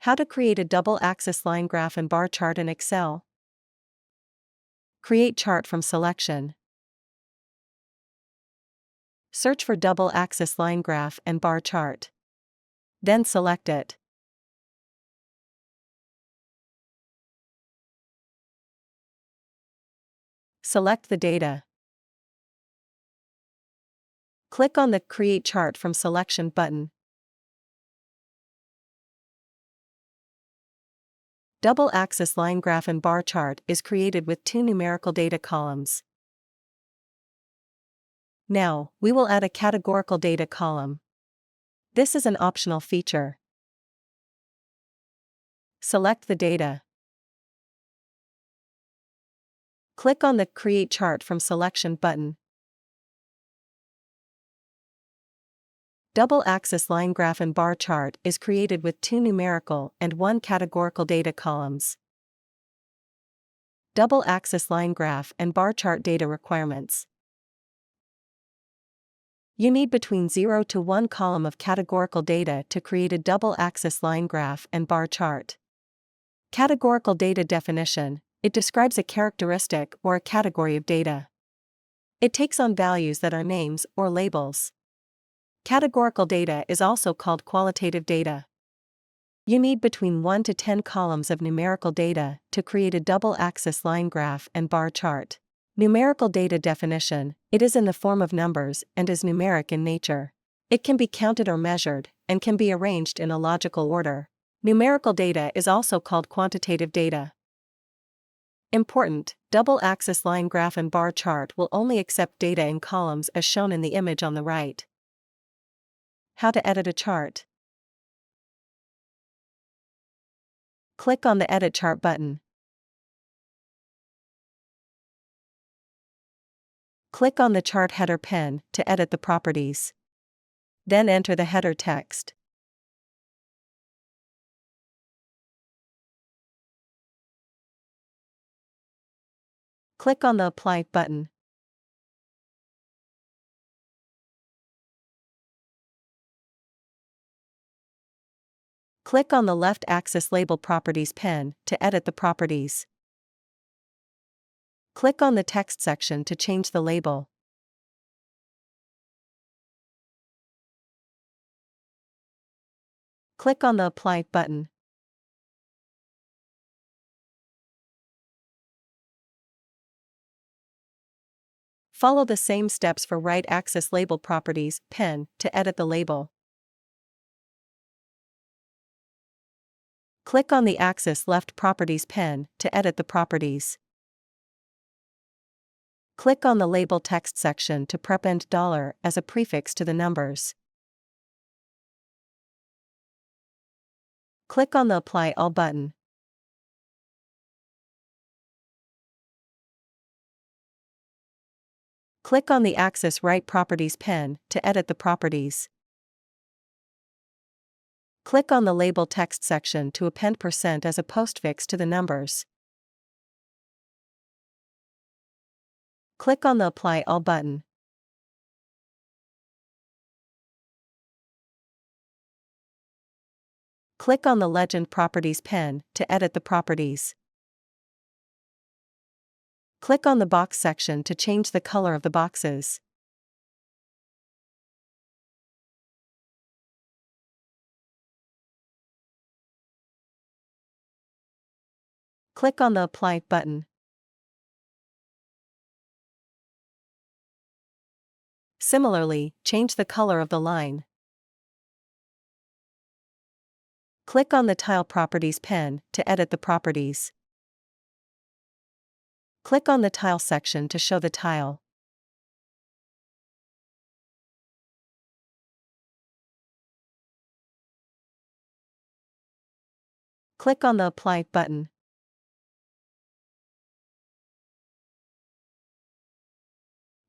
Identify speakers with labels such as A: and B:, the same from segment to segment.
A: How to create a double-axis line graph and bar chart in Excel. Create chart from selection. Search for double-axis line graph and bar chart. Then select it. Select the data. Click on the Create Chart from Selection button. Double-axis line graph and bar chart is created with two numerical data columns. Now, we will add a categorical data column. This is an optional feature. Select the data. Click on the Create Chart from Selection button. Double-axis line graph and bar chart is created with two numerical and one categorical data columns. Double-axis line graph and bar chart data requirements. You need between 0 to 1 column of categorical data to create a double-axis line graph and bar chart. Categorical data definition: it describes a characteristic or a category of data. It takes on values that are names or labels. Categorical data is also called qualitative data. You need between 1 to 10 columns of numerical data to create a double-axis line graph and bar chart. Numerical data definition: it is in the form of numbers and is numeric in nature. It can be counted or measured, and can be arranged in a logical order. Numerical data is also called quantitative data. Important: double-axis line graph and bar chart will only accept data in columns as shown in the image on the right. How to edit a chart. Click on the Edit Chart button. Click on the chart header pen to edit the properties. Then enter the header text. Click on the Apply button. Click on the left axis Label Properties pen to edit the properties. Click on the text section to change the label. Click on the Apply button. Follow the same steps for right axis Label Properties pen to edit the label. Click on the axis Left Properties pen to edit the properties. Click on the Label text section to prepend $ as a prefix to the numbers. Click on the Apply All button. Click on the axis Right Properties pen to edit the properties. Click on the Label text section to append % as a postfix to the numbers. Click on the Apply All button. Click on the Legend Properties pen to edit the properties. Click on the Box section to change the color of the boxes. Click on the Apply button. Similarly, change the color of the line. Click on the Tile Properties pen to edit the properties. Click on the Tile section to show the tile. Click on the Apply button.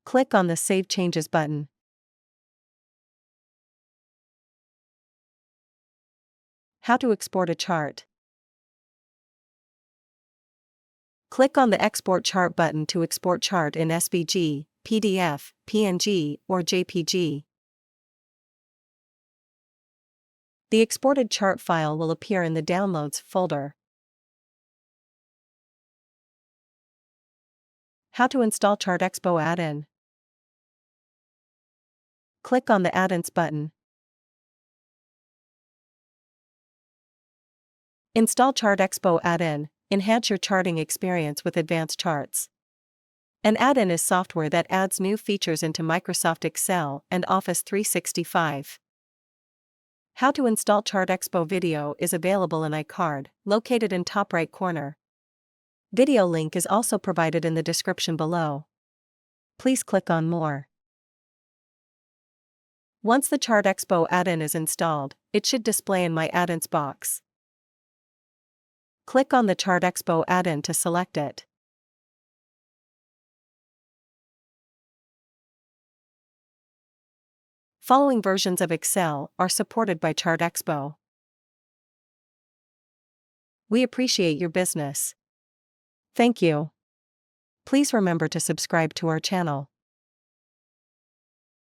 A: Click on the Save Changes button. How to export a chart. Click on the Export Chart button to export chart in SVG, PDF, PNG, or JPG. The exported chart file will appear in the Downloads folder. How to install ChartExpo add-in. Click on the Add-ins button. Install ChartExpo add-in. Enhance your charting experience with advanced charts. An add-in is software that adds new features into Microsoft Excel and Office 365. How to install ChartExpo video is available in iCard, located in top right corner. Video link is also provided in the description below. Please click on More. Once the ChartExpo add-in is installed, it should display in My Add-ins box. Click on the ChartExpo add-in to select it. Following versions of Excel are supported by ChartExpo. We appreciate your business. Thank you. Please remember to subscribe to our channel.